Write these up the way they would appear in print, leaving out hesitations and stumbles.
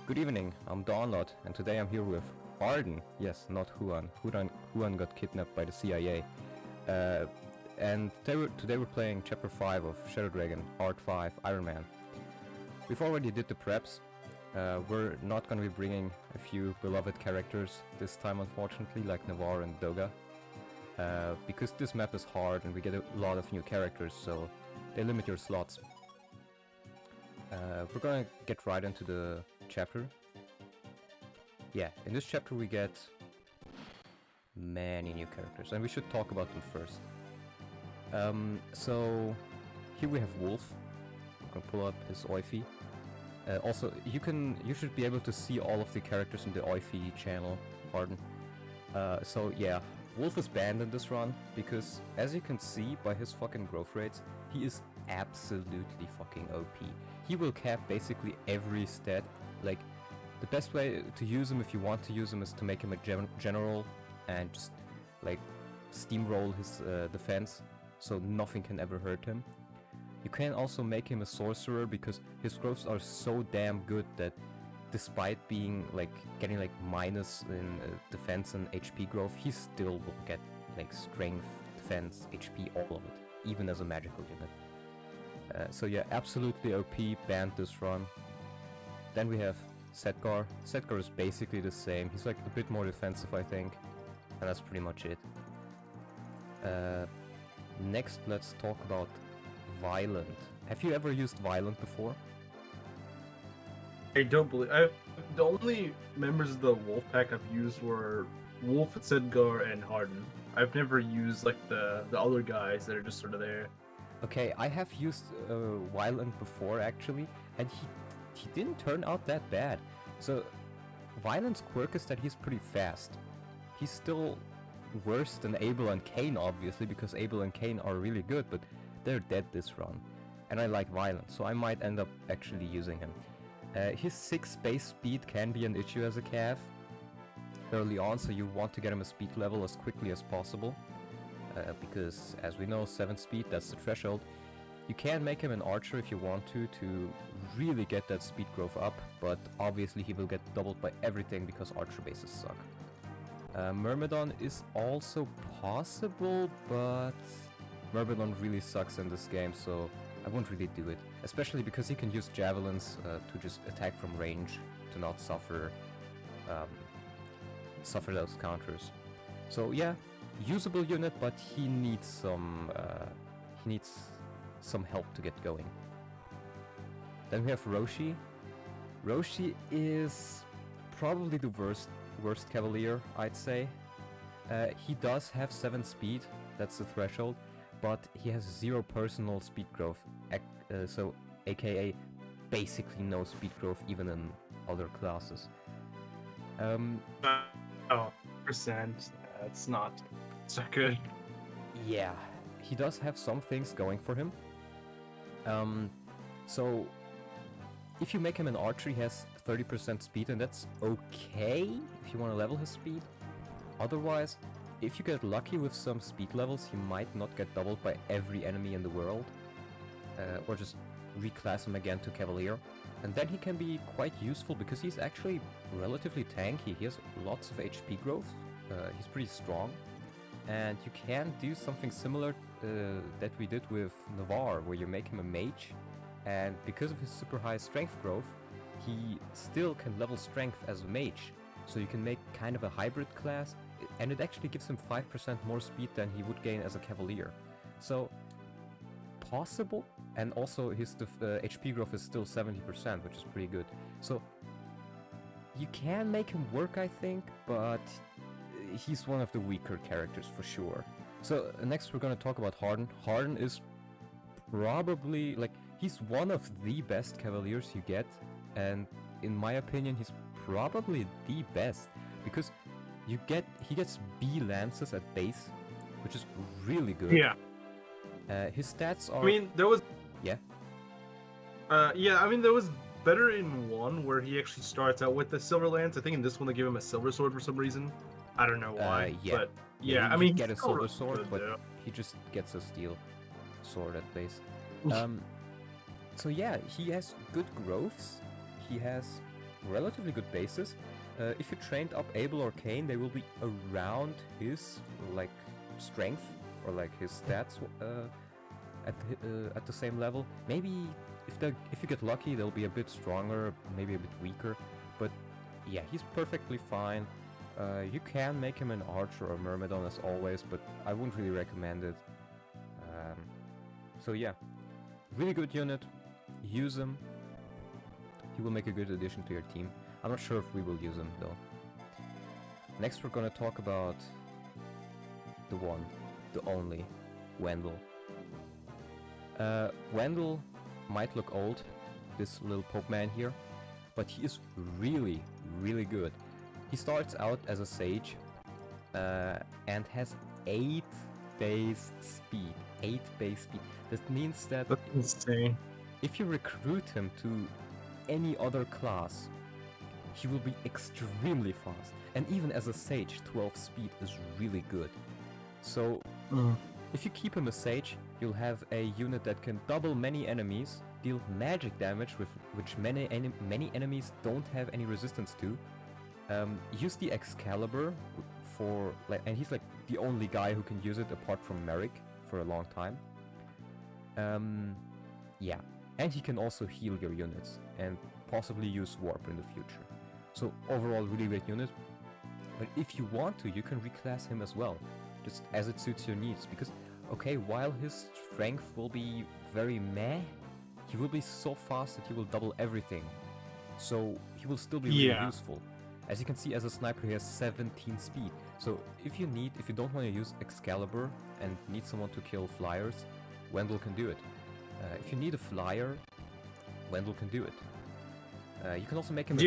Good evening, I'm Dawnlot, and today I'm here with Hardin. Yes, not Huan. Huan got kidnapped by the CIA. And today we're playing Chapter 5 of Shadow Dragon, Hard 5, Ironman. We've already did the preps. We're not going to be bringing a few beloved characters this time, unfortunately, like Navarre and Doga. Because this map is hard and we get a lot of new characters, so they limit your slots. We're gonna get right into the chapter. Yeah, in this chapter we get many new characters, and we should talk about them first. So here we have Wolf. I'm gonna pull up his Oifi. Also, you should be able to see all of the characters in the Oifi channel, Hardin. So yeah, Wolf is banned in this run because, as you can see by his fucking growth rates, he is absolutely fucking OP. He will cap basically every stat. Like, the best way to use him, if you want to use him, is to make him a general and just like steamroll his defense, so nothing can ever hurt him. You can also make him a sorcerer because his growths are so damn good that, despite being like getting like minus in defense and HP growth, he still will get like strength, defense, HP, all of it, even as a magical unit. So yeah, absolutely OP, banned this run. Then we have Sedgar. Sedgar is basically the same. He's like a bit more defensive, I think, and that's pretty much it. Next, let's talk about Violent. Have you ever used Violent before? I don't believe the only members of the Wolf Pack I've used were Wolf, Sedgar, and Hardin. I've never used like the other guys that are just sort of there. Okay, I have used Violent before actually, and he didn't turn out that bad. So Violent's quirk is that he's pretty fast. He's still worse than Abel and Cain, obviously, because Abel and Cain are really good, but they're dead this run. And I like Violent, so I might end up actually using him. His 6 base speed can be an issue as a cav early on, so you want to get him a speed level as quickly as possible. Because, as we know, 7 speed, that's the threshold. You can make him an archer if you want to really get that speed growth up, but obviously he will get doubled by everything because archer bases suck. Myrmidon is also possible, but Myrmidon really sucks in this game, so I won't really do it. Especially because he can use javelins to just attack from range, to not suffer those counters. So yeah, usable unit, but he needs some help to get going. Then we have Roshi. Roshi is probably the worst cavalier, I'd say. He does have 7 speed, that's the threshold, but he has 0 personal speed growth, so aka basically no speed growth even in other classes. Percent. It's not so good. Yeah, he does have some things going for him. So if you make him an archer, he has 30% speed, and that's okay if you want to level his speed. Otherwise, if you get lucky with some speed levels, he might not get doubled by every enemy in the world, or just reclass him again to Cavalier. And then he can be quite useful because he's actually relatively tanky. He has lots of HP growth, he's pretty strong, and you can do something similar that we did with Navarre, where you make him a mage, and because of his super high strength growth, he still can level strength as a mage. So you can make kind of a hybrid class, and it actually gives him 5% more speed than he would gain as a cavalier. So, possible, and also his HP growth is still 70%, which is pretty good. So, you can make him work, I think, but he's one of the weaker characters for sure. So, next we're gonna talk about Hardin. Hardin is probably, like, he's one of the best cavaliers you get, and in my opinion, he's probably the best, because he gets B lances at base, which is really good. Yeah. His stats are... I mean, there was... Yeah? yeah, I mean, there was better in one where he actually starts out with the silver lance. I think in this one they give him a silver sword for some reason. I don't know why, yeah. but yeah, he I mean, get a silver really sword, good, but though. he just gets a steel sword at base. So yeah, he has good growths. He has relatively good bases. If you trained up Abel or Cain, they will be around his like strength or like his stats at the same level. Maybe if you get lucky, they'll be a bit stronger, maybe a bit weaker. But yeah, he's perfectly fine. You can make him an archer or myrmidon as always, but I wouldn't really recommend it. So yeah, really good unit. Use him. He will make a good addition to your team. I'm not sure if we will use him though. Next we're gonna talk about the one, the only, Wendell. Wendell might look old, this little Pope man here, but he is really, really good. He starts out as a sage and has 8 base speed. 8 base speed. That means that That's insane. if you recruit him to any other class, he will be extremely fast. And even as a sage, 12 speed is really good. So if you keep him a sage, you'll have a unit that can double many enemies, deal magic damage with which many enemies don't have any resistance to. Use the Excalibur for and he's like the only guy who can use it apart from Merrick for a long time. Yeah, and he can also heal your units and possibly use Warp in the future. So overall, really great unit. But if you want to, you can reclass him as well, just as it suits your needs. Because, okay, while his strength will be very meh, he will be so fast that he will double everything. So he will still be really useful. As you can see, as a sniper, he has 17 speed. So if you don't want to use Excalibur and need someone to kill flyers, Wendell can do it. If you need a flyer, Wendell can do it. You can also make him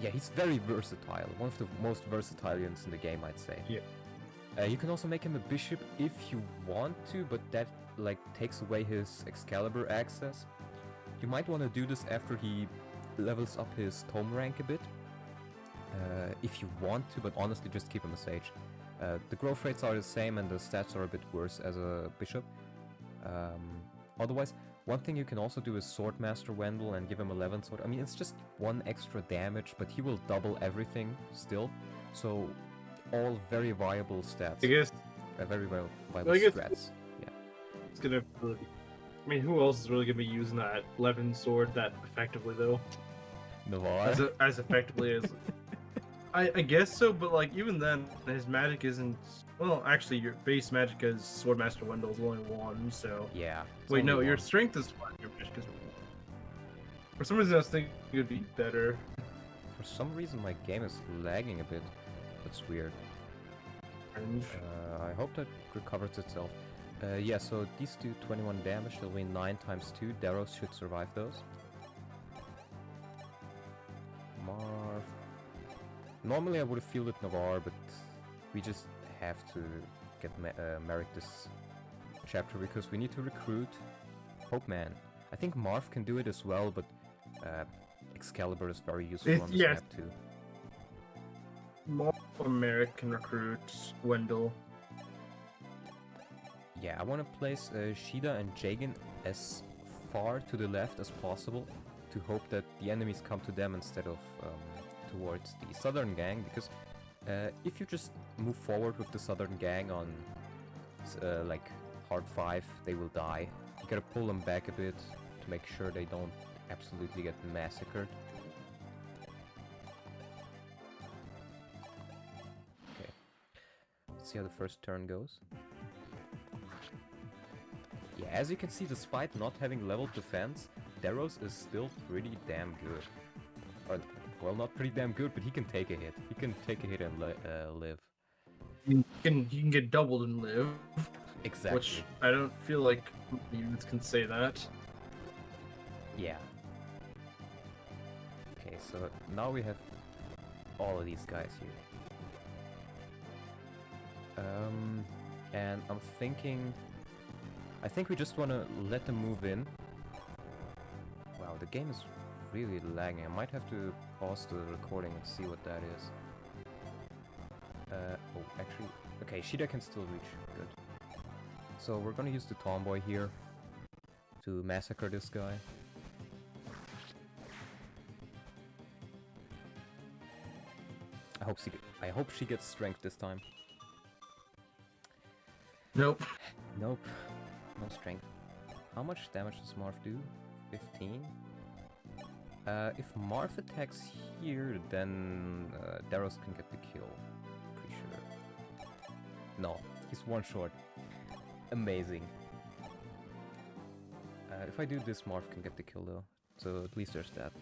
yeah, he's very versatile. One of the most versatile units in the game, I'd say. Yeah. You can also make him a bishop if you want to, but that like takes away his Excalibur access. You might want to do this after he levels up his tome rank a bit. If you want to, but honestly just keep him a sage. The growth rates are the same and the stats are a bit worse as a bishop. Otherwise, one thing you can also do is Swordmaster Wendell and give him 11 sword. I mean, it's just 1 extra damage, but he will double everything still. So, all very viable stats. I guess. Very viable strats. Yeah. It's gonna really. I mean, who else is really gonna be using that 11 sword that effectively though? Navarre. As effectively as. I guess so, but like even then, his magic isn't. Well, actually, your base magic as Swordmaster Wendell is only 1, so. Yeah. Wait, no, your strength is 1. Your magic is 1. For some reason, I was thinking it would be better. For some reason, my game is lagging a bit. That's weird. I hope that recovers itself. Yeah, so these do 21 damage. They'll win 9 times 2. Daros should survive those. Marv. Normally, I would have fielded Navarre, but we just have to get Merrick this chapter because we need to recruit Pope Man. I think Marv can do it as well, but Excalibur is very useful on this map too. Marv or Merrick can recruit Wendell. Yeah, I want to place Shida and Jagan as far to the left as possible to hope that the enemies come to them instead of towards the southern gang, because if you just move forward with the southern gang on like hard 5, they will die. You gotta pull them back a bit to make sure they don't absolutely get massacred. Okay, let's see how the first turn goes. Yeah, as you can see, despite not having leveled defense, Daros is still pretty damn good. Or, well, not pretty damn good, but he can take a hit. He can take a hit and live. You can get doubled and live. Exactly. Which I don't feel like units can say that. Yeah. Okay, so now we have all of these guys here. And I'm thinking... I think we just want to let them move in. Wow, the game is really lagging. I might have to pause the recording and see what that is. Oh, actually... Okay, Shida can still reach. Good. So we're gonna use the Tomboy here to massacre this guy. I hope she gets strength this time. Nope. Nope. No strength. How much damage does Marth do? 15? If Marth attacks here, then Daros can get the kill. Pretty sure. No, he's one short. Amazing. If I do this, Marth can get the kill though. So at least there's that.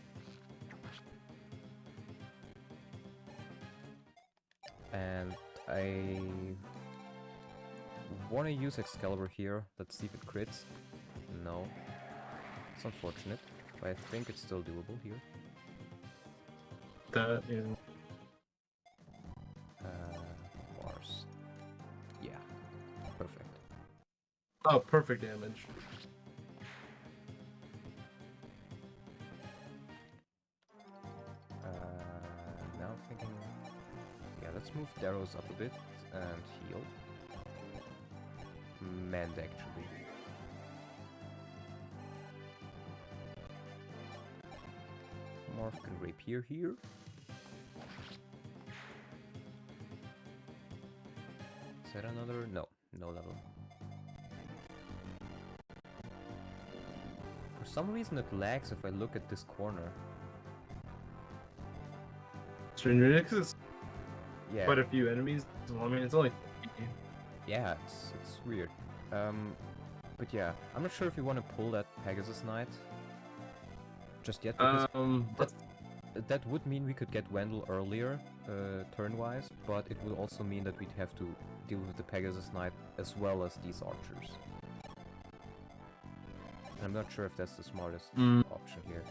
And I want to use Excalibur here. Let's see if it crits. No. It's unfortunate, but I think it's still doable here. That is. Mars. Yeah. Perfect. Oh, perfect damage. Now I'm thinking... Yeah, let's move Daros up a bit and heal. Mend, actually. Morph can rapier here. Is that another? No, no level. For some reason it lags if I look at this corner. Stranger Nexus. Yeah. Quite a few enemies. Well, I mean, it's only. Yeah, it's weird. But yeah, I'm not sure if you want to pull that Pegasus Knight just yet, because that would mean we could get Wendell earlier, turn-wise, but it would also mean that we'd have to deal with the Pegasus Knight as well as these archers. And I'm not sure if that's the smartest option here.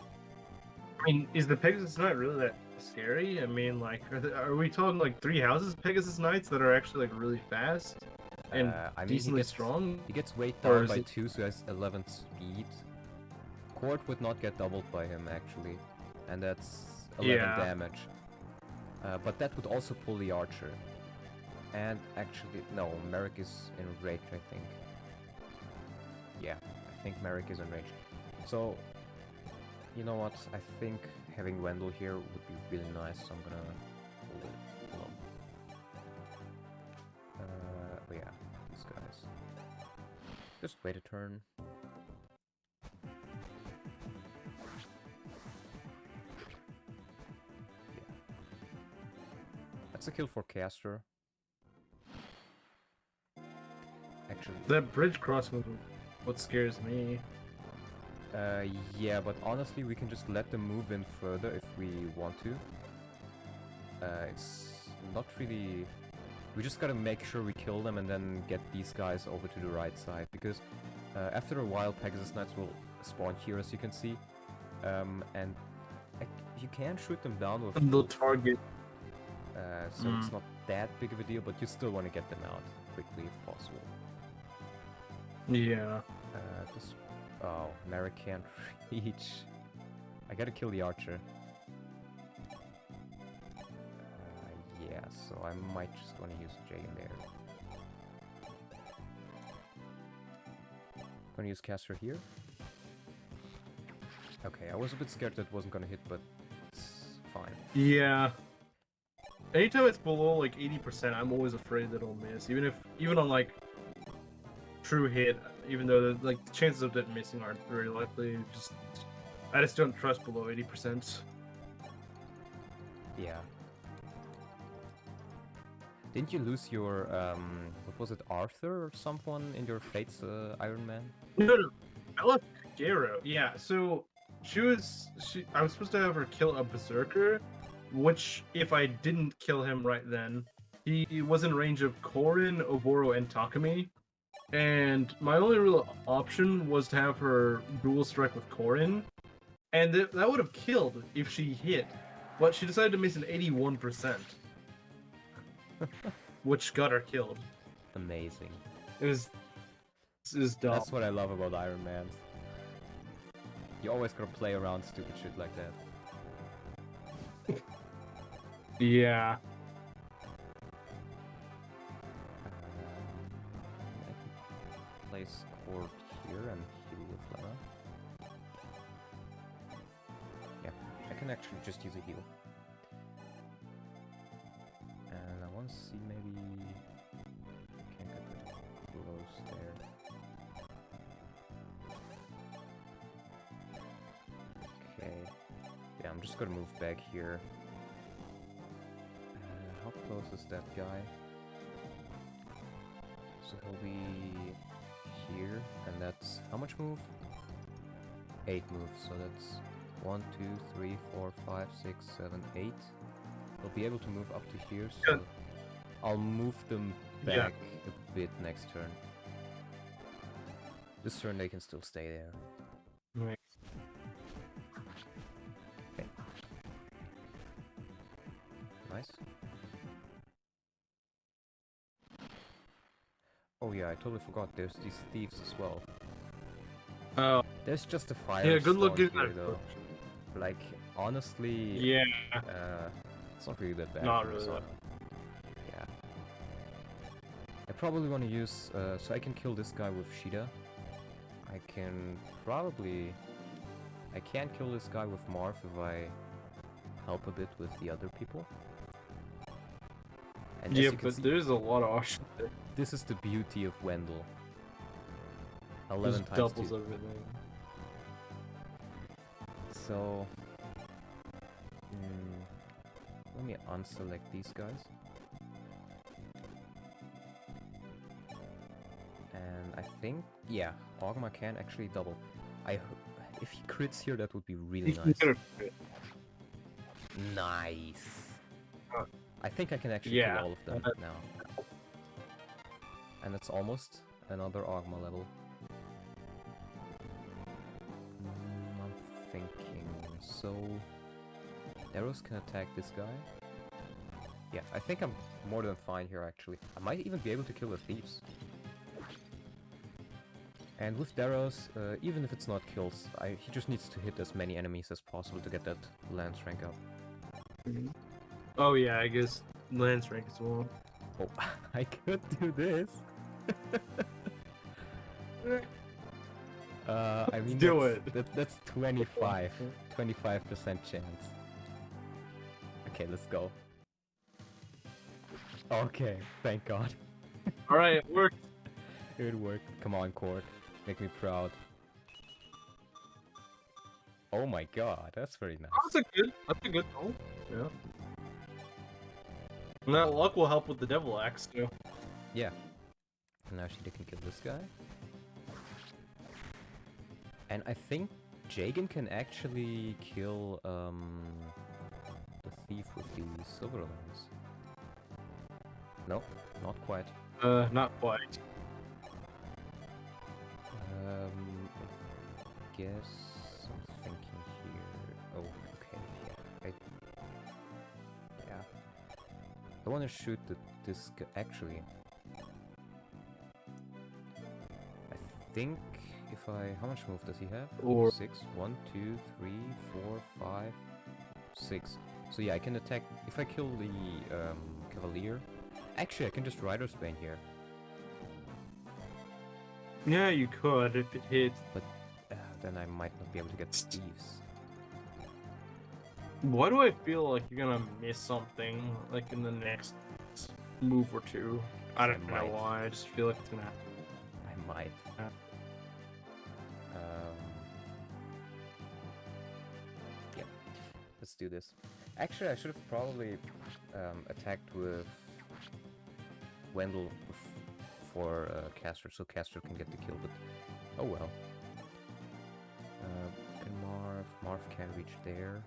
I mean, is the Pegasus Knight really that scary? I mean, like, are we talking like 3 houses Pegasus Knights that are actually like really fast and I mean, decently strong? He gets weighed Or down is by it- 2, so he has 11 speed. Court would not get doubled by him, actually. And that's 11 Yeah. damage. But that would also pull the archer. And actually, no, Merrick is enraged, I think. Yeah, I think Merrick is enraged. So, you know what? I think having Wendell here would be really nice, so I'm gonna hold it alone. Oh yeah, these guys. Just wait a turn. That's a kill for Caster. Actually, That bridge crossing is what scares me. yeah, but honestly, we can just let them move in further if we want to. It's not really... We just gotta make sure we kill them and then get these guys over to the right side, because after a while Pegasus Knights will spawn here, as you can see. And you can shoot them down with... And they'll target. so it's not that big of a deal, but you still want to get them out quickly if possible. Yeah. This... Oh, Merrick can't reach. I gotta kill the archer. Yeah, so I might just want to use J in there. Gonna use Caster here. Okay, I was a bit scared that it wasn't gonna hit, but it's fine. Yeah. Anytime it's below like 80%, I'm always afraid that it'll miss. Even on like true hit, even though the chances of it missing aren't very likely. I just don't trust below 80%. Yeah. Didn't you lose your, what was it, Arthur or someone in your Fates Ironman? No, I lost Garo. Yeah, so I was supposed to have her kill a berserker, which if I didn't kill him right then, he was in range of Korin, Oboro, and Takumi. And my only real option was to have her dual strike with Korin, and that would have killed if she hit. But she decided to miss an 81%, which got her killed. Amazing. It was dumb. That's what I love about Ironmans. You always gotta play around stupid shit like that. Yeah. I can place Court here and heal with Lena. Yeah, I can actually just use a heal. want to see maybe... Can't get that close there. Okay. Yeah, I'm just gonna move back here. How close is that guy? So he'll be here, and that's how much move? 8 moves, so that's 1, 2, 3, 4, 5, 6, 7, 8. They'll be able to move up to here, so I'll move them back a bit next turn. This turn they can still stay there. Right. Okay. Nice. Oh yeah, I totally forgot there's these thieves as well. Oh. There's just a fire Yeah, good luck spawn getting here that. though. Like, honestly, Yeah. it's not really that bad. Not for really Masana. Yeah. I probably want to use, so I can kill this guy with Shida. I can probably... I can't kill this guy with Marth if I help a bit with the other people. And Yeah, as you can but see, there's a lot of options there. this is the beauty of Wendell. 11 Just times doubles 2. everything. So... let me unselect these guys. And I think, yeah, Ogma can actually double. If he crits here, that would be really nice. Nice. I think I can actually kill all of them now. And it's almost another Ogma level. I'm thinking, so... Arrows can attack this guy. Yeah, I think I'm more than fine here actually. I might even be able to kill the thieves. And with Daros, even if it's not kills, he just needs to hit as many enemies as possible to get that lance rank up. Oh yeah, I guess lance rank as well. Oh, I could do this. I mean, Do it. That's 25% chance. Okay, let's go. Okay, thank God. Alright, it worked. It worked. Come on, Court. Make me proud. Oh my God, that's very nice. That's a good goal. Yeah. And that luck will help with the devil axe too. Yeah. Now Shida can kill this guy. And I think Jagan can actually kill the thief with the silver lance. No, not quite. Not quite. I guess I'm thinking here. Oh, okay, yeah. I want to shoot this guy. Actually, I think if how much move does he have? Or 6. 1, 2, 3, 4, 5, 6. So yeah, I can attack if I kill the Cavalier. Actually, I can just Rider's Bane here. yeah, you could if it hits. But then I might not be able to get thieves. Why do I feel like you're gonna miss something like in the next move or two? I don't know might. why. I just feel like it's gonna happen. I might. Yeah, let's do this. Actually, I should have probably attacked with Wendell for Caster, so Caster can get the kill, but oh well. Can Marth can't reach there.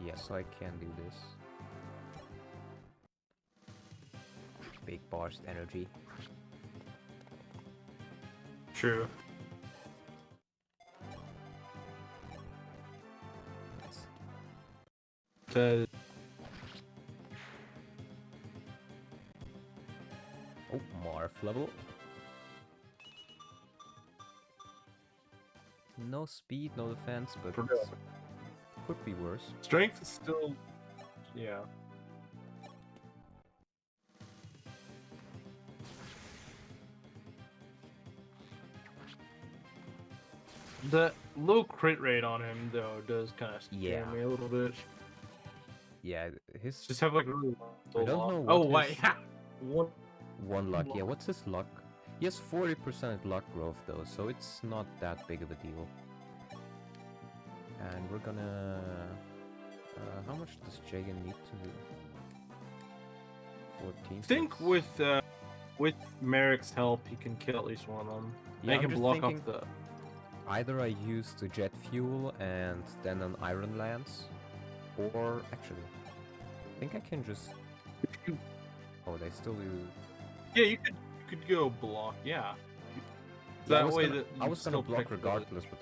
Yes, so I can do this. Big burst energy. True. Nice. Oh, Marth level. No speed, no defense, but For it could be worse. Strength is still, yeah. The low crit rate on him though does kind of scare me a little bit. Yeah, his Just have like really I low don't luck. know Oh what wait, his one. one luck. Yeah, luck. what's his luck? He has 40% luck growth though, so it's not that big of a deal. And we're gonna. How much does Jagan need to do? 14. I think with Merrick's help, he can kill at least one of them. Yeah, They I'm can just block thinking off the. either I use the jet fuel and then an iron lance, or actually, I think I can just. Oh, they still use. Yeah, you could go block. Yeah. Yeah, That way that I you was gonna still block protect the village. regardless, but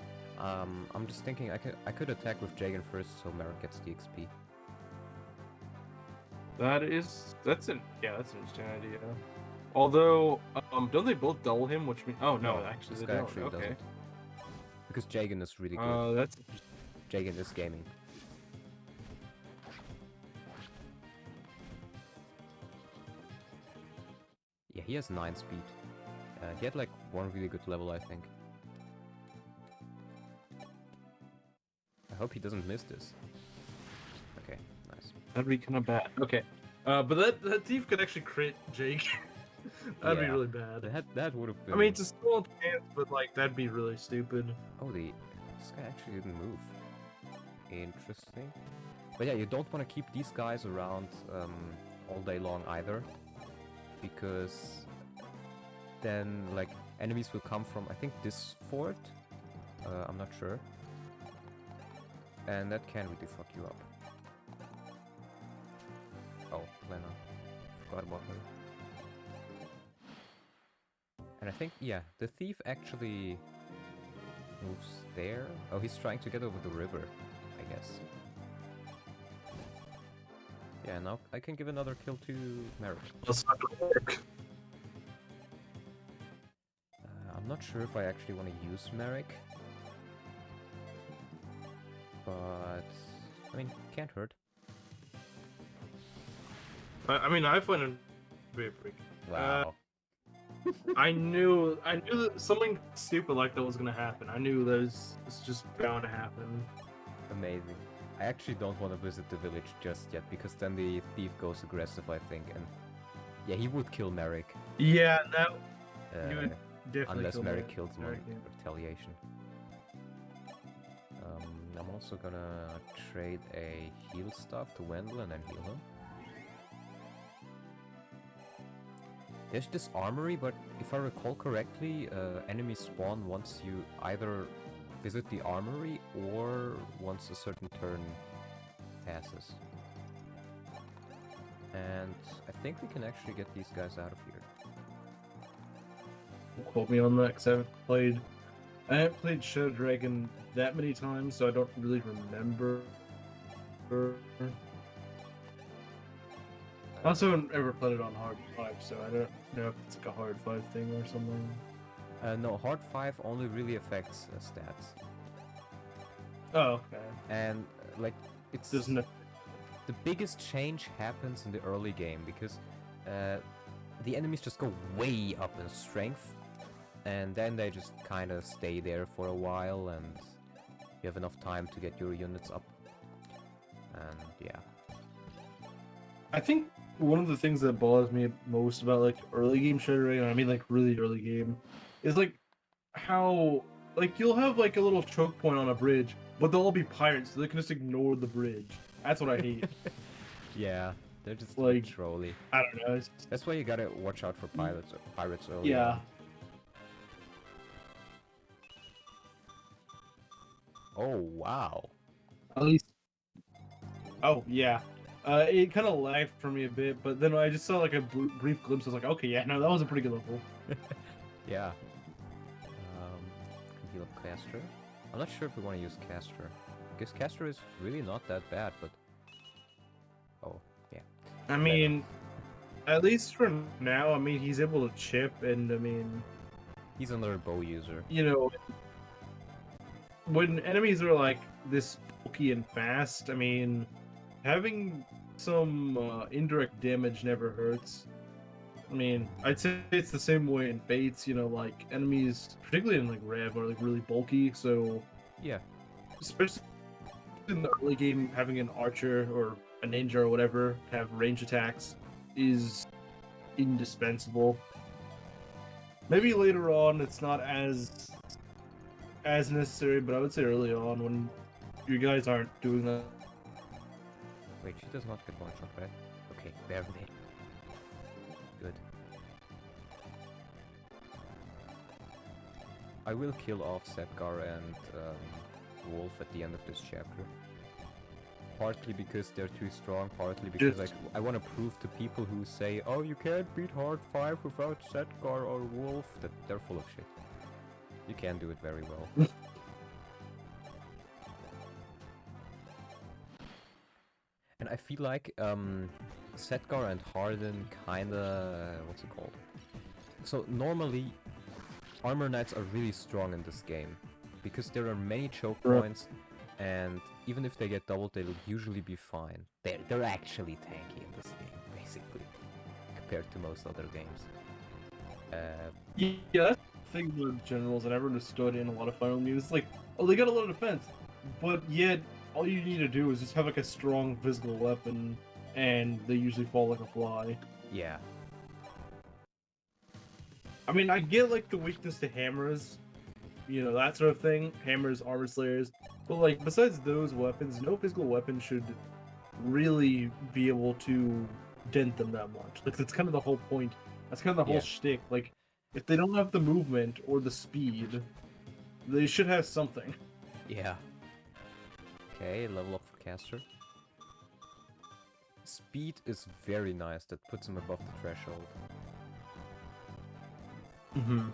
I'm just thinking I could attack with Jagan first, so Merrick gets the XP. That's an interesting idea. Although, don't they both double him? Which means, oh no, actually this they guy don't. actually Okay. doesn't. Because Jagan is really good. That's Jagan is gaming. Yeah, he has 9 speed. He had like one really good level, I think. I hope he doesn't miss this. Okay, nice. that'd be kind of bad. Okay. But that thief could actually crit Jake. That'd be Yeah. really bad. That would have been. I mean, it's a small chance, but like that'd be really stupid. Oh, this guy actually didn't move. Interesting. But yeah, you don't want to keep these guys around all day long either, because then like enemies will come from I think this fort. I'm not sure, and that can really fuck you up. Oh, Lena, forgot about her. And I think yeah, the thief actually moves there. Oh, he's trying to get over the river, I guess. Yeah, now I can give another kill to Merrick. That's not gonna work. I'm not sure if I actually want to use Merrick. But, I mean, can't hurt. I mean, I find it very freaky. Wow. I knew that something stupid like that was gonna happen. I knew that it's just bound to happen. Amazing. I actually don't want to visit the village just yet, because then the thief goes aggressive, I think, and yeah, he would kill Merrick. Yeah, that Uh, you would definitely unless kill Merrick kills him on Merrick, yeah. retaliation. I'm also gonna trade a heal stuff to Wendell and then heal him. There's this armory, but if I recall correctly, enemies spawn once you either visit the armory or once a certain turn passes. And I think we can actually get these guys out of here. Don't quote me on that, because I haven't played Shadow Dragon that many times, so I don't really remember. I also haven't ever played it on hard 5, so I don't know if it's like a hard 5 thing or something. No, hard 5 only really affects stats. Oh, okay. And like it's There's no. the biggest change happens in the early game, because the enemies just go way up in strength, and then they just kind of stay there for a while, and you have enough time to get your units up. And yeah. I think one of the things that bothers me most about like early game Shadow Dragon, I mean like really early game, is like how like you'll have like a little choke point on a bridge, but they'll all be pirates, so they can just ignore the bridge. That's what I hate. Yeah, they're just Like, trolly. I don't know. It's That's why you gotta watch out for pirates early yeah. on. Oh wow. At least. Oh yeah. It kind of lagged for me a bit, but then I just saw like a brief glimpse. I was like, okay, yeah, no, that was a pretty good level. Yeah. Can heal up Castor. I'm not sure if we want to use Castor. I guess Castor is really not that bad, but oh yeah. I mean, at least for now, I mean, he's able to chip, and I mean, He's another bow user. you know, when enemies are like this bulky and fast, I mean, having some indirect damage never hurts. I mean, I'd say it's the same way in Fates, you know, like enemies, particularly in like Rev, are like really bulky, so Yeah. especially in the early game, having an archer or a ninja or whatever have range attacks is indispensable. Maybe later on it's not as necessary, but I would say early on when you guys aren't doing that. Wait, she does not get one shot, right? Okay, barely. Good. I will kill off Sedgar and Wolf at the end of this chapter. Partly because they're too strong, partly because I want to prove to people who say, oh, you can't beat Hard 5 without Sedgar or Wolf, that they're full of shit. You can do it very well. And I feel like Sedgar and Hardin kinda... what's it called? So normally, Armor Knights are really strong in this game, because there are many choke points, and even if they get doubled, they'll usually be fine. They're actually tanky in this game, basically, compared to most other games. Yeah, that's the thing with generals I never understood in a lot of Fire Emblem is like, oh, they got a lot of defense, but yet all you need to do is just have like a strong physical weapon, and they usually fall like a fly. Yeah. I mean, I get like the weakness to hammers, you know, that sort of thing. Hammers, armor slayers. But like, besides those weapons, no physical weapon should really be able to dent them that much. Like, that's kind of the whole point. That's kind of the whole shtick. Like, if they don't have the movement or the speed, they should have something. Yeah. Okay, level up for caster. Speed is very nice. That puts him above the threshold. Mm-hmm.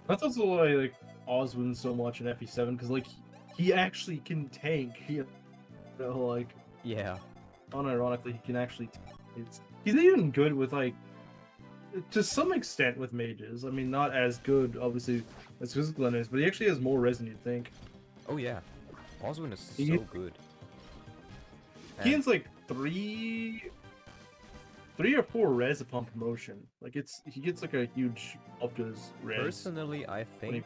That's also why I like Oswin so much in FE7, because like he actually can tank. You know, like unironically, he can actually. He's even good with like, to some extent with mages. I mean, not as good obviously as physical enemies, but he actually has more res than you'd think. Oh yeah, Oswin is so good. He has like 3 or 4 res upon promotion. Like he gets like a huge up to his res. Personally, I think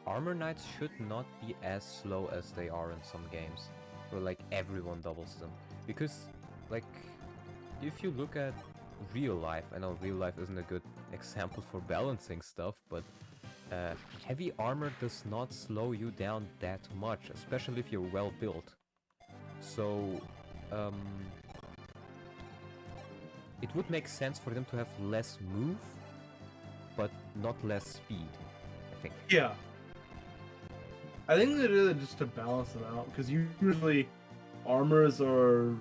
Armor Knights should not be as slow as they are in some games, where like everyone doubles them. Because like, if you look at real life, I know real life isn't a good example for balancing stuff, but heavy armor does not slow you down that much, especially if you're well built. So it would make sense for them to have less move, but not less speed, I think. Yeah. I think they did it just to balance them out, because usually armors are...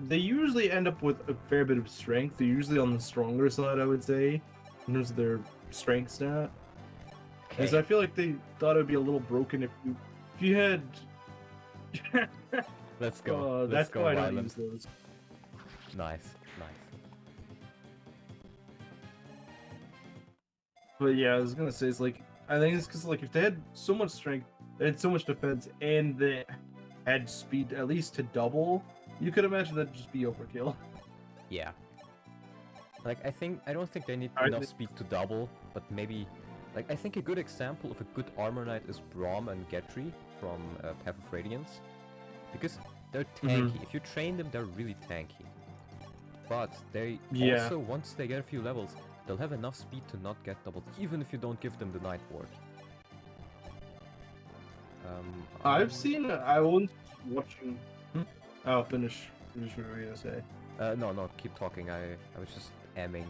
They usually end up with a fair bit of strength. They're usually on the stronger side, I would say, in terms of their strength stat. Because I feel like they thought it would be a little broken if you had... Let's go. That's go why I violent. don't use those. Nice. But yeah, I was gonna say, it's like, I think it's because like if they had so much strength, they had so much defense, and they had speed at least to double, you could imagine that'd just be overkill. Yeah. Like, I don't think they need enough speed to double, but maybe... Like, I think a good example of a good Armor Knight is Braum and Getry from Path of Radiance. Because they're tanky. If you train them, they're really tanky. But they also, once they get a few levels, they'll have enough speed to not get doubled, even if you don't give them the Night Ward. I was watching... Oh, finish what you were gonna say. No, keep talking. I was just aiming.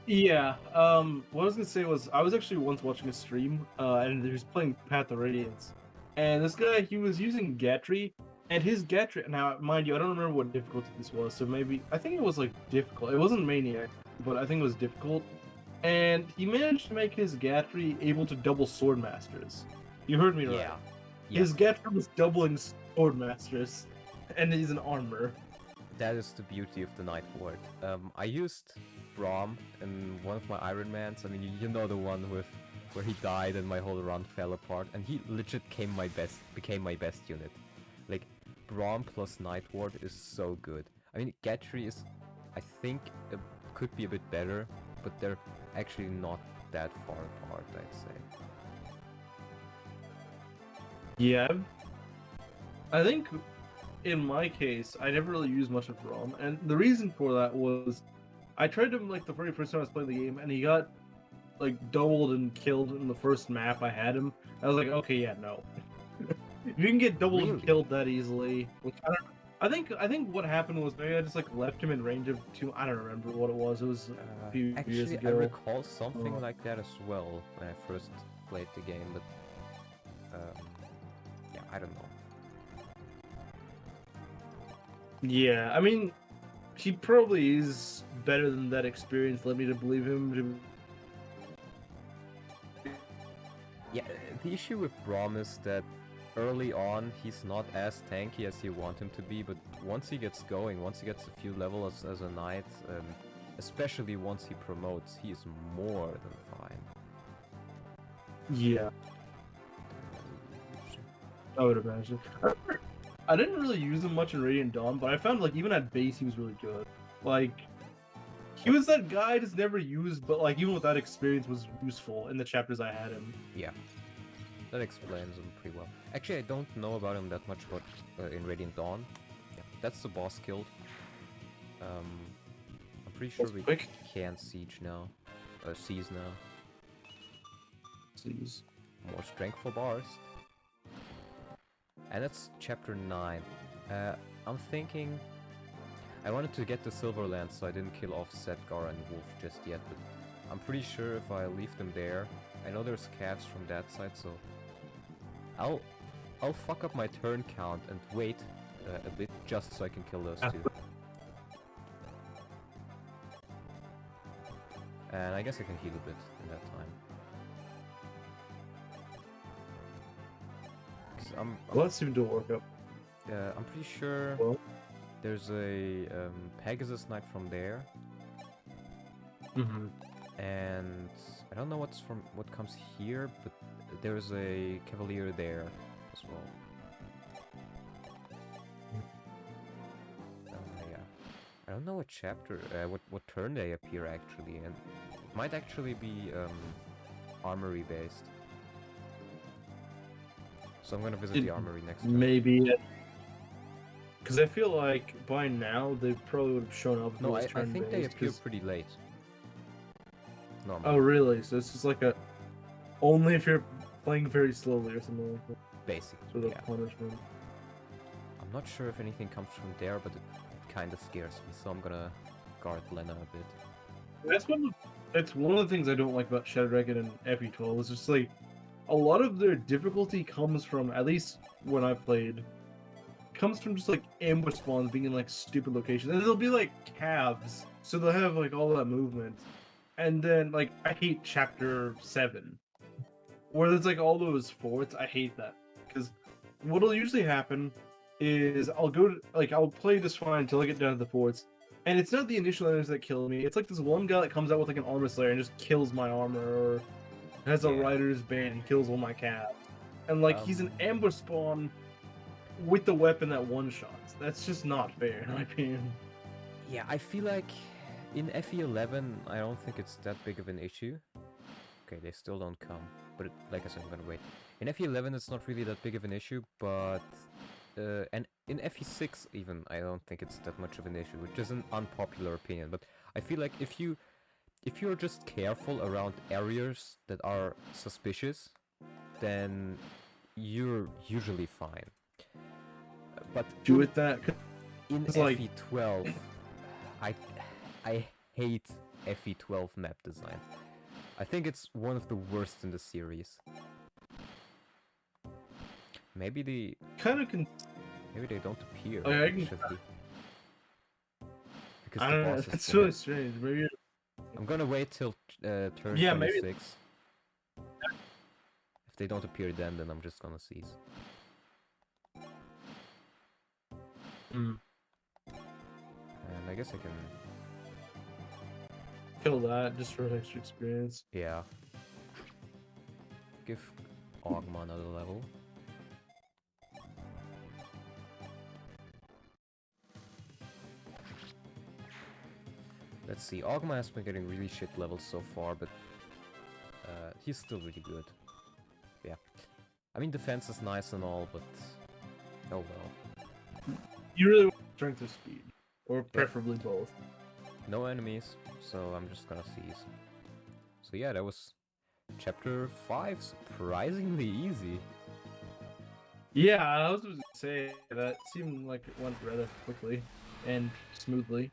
Yeah, what I was gonna say was, I was actually once watching a stream, and he was playing Path of Radiance. And this guy, he was using Gatry, and his Gatry... Now, mind you, I don't remember what difficulty this was, so maybe... I think it was, like, difficult. It wasn't Maniac, but I think it was difficult. And he managed to make his Gatry able to double Swordmasters. You heard me right. Yeah. His Gatry was doubling Swordmasters, and he's an armor. That is the beauty of the Night Ward. I used Braum in one of my Ironmans. I mean, you know the one with where he died and my whole run fell apart, and he legit became my best unit. Like, Braum plus Night Ward is so good. I mean, Gatry is, I think, could be a bit better, but they're actually not that far apart, I'd say. Yeah, I think in my case, I never really used much of Braum, and the reason for that was I tried him like the very first time I was playing the game, and he got like doubled and killed in the first map I had him. I was like, okay, yeah, no. If you can get doubled and Really? killed that easily, which I think what happened was maybe I just like left him in range of two. I don't remember what it was. It was a few years Actually, I ago. recall something Oh. like that as well when I first played the game, but yeah, I don't know. Yeah, I mean, he probably is better than that experience led me to believe him. Yeah, the issue with Braum is that early on he's not as tanky as you want him to be, but once he gets going, once he gets a few levels as a knight, especially once he promotes, he is more than fine. Yeah, I would imagine. I didn't really use him much in Radiant Dawn, but I found like even at base he was really good. Like he was that guy I just never used, but like even with that experience was useful in the chapters I had him. Yeah, that explains him pretty well. Actually, I don't know about him that much about in Radiant Dawn. Yeah, that's the boss killed. I'm pretty sure That's we quick. can siege now. Seize now. Jeez. More strength for bars. And that's chapter 9. I'm thinking... I wanted to get the Silverland, so I didn't kill off Sedgar and Wolf just yet, but I'm pretty sure if I leave them there... I know there's calves from that side, so... I'll fuck up my turn count and wait a bit just so I can kill those two. And I guess I can heal a bit in that time. Well, let's even do a workup. I'm pretty sure Well, there's a Pegasus Knight from there, and I don't know what comes here, but there's a Cavalier there as well. Yeah, I don't know what chapter, what turn they appear actually, and it might actually be armory based. So I'm gonna visit the armory next time. Maybe. Because I feel like by now they probably would have shown up. No, I think they appear pretty late. Normally. Oh, really? So it's just like a... Only if you're playing very slowly or something like that. Basically, Sort of yeah. punishment. I'm not sure if anything comes from there, but it kind of scares me, so I'm gonna guard Lena a bit. That's one of the things I don't like about Shadow Dragon and FE12. It's just like a lot of their difficulty comes from, at least when I played, comes from just like ambush spawns being in like stupid locations, and they'll be like calves, so they'll have like all that movement. And then like I hate chapter 7, where there's like all those forts. I hate that because what'll usually happen is I'll play this fine until I get down to the forts, and it's not the initial enemies that kill me. It's like this one guy that comes out with like an armor slayer and just kills my armor, or has a rider's band and kills all my calves. And like he's an ambush spawn with the weapon that one shots. That's just not fair, in my opinion. Yeah, I feel like in FE11, I don't think it's that big of an issue. Okay, they still don't come, but like I said, I'm gonna wait. In FE11, it's not really that big of an issue, but and in FE6 even, I don't think it's that much of an issue, which is an unpopular opinion. But I feel like if you're just careful around areas that are suspicious, then you're usually fine. But Do it that in FE12, I hate FE12 map design. I think it's one of the worst in the series. Maybe they don't appear. Okay, Actually. Because I the don't know. boss is That's dead. really strange. Maybe. I'm gonna wait till turn 26. Maybe. If they don't appear then I'm just gonna cease. And I guess I can... Kill that just for extra experience. Yeah. Give Ogma another level. Let's see, Ogma has been getting really shit levels so far, but he's still really good. Yeah. I mean, defense is nice and all, but Oh well. You really want strength or speed, or preferably both. No enemies, so I'm just gonna seize. So yeah, that was chapter 5, surprisingly easy. Yeah, I was going to say that seemed like it went rather quickly and smoothly.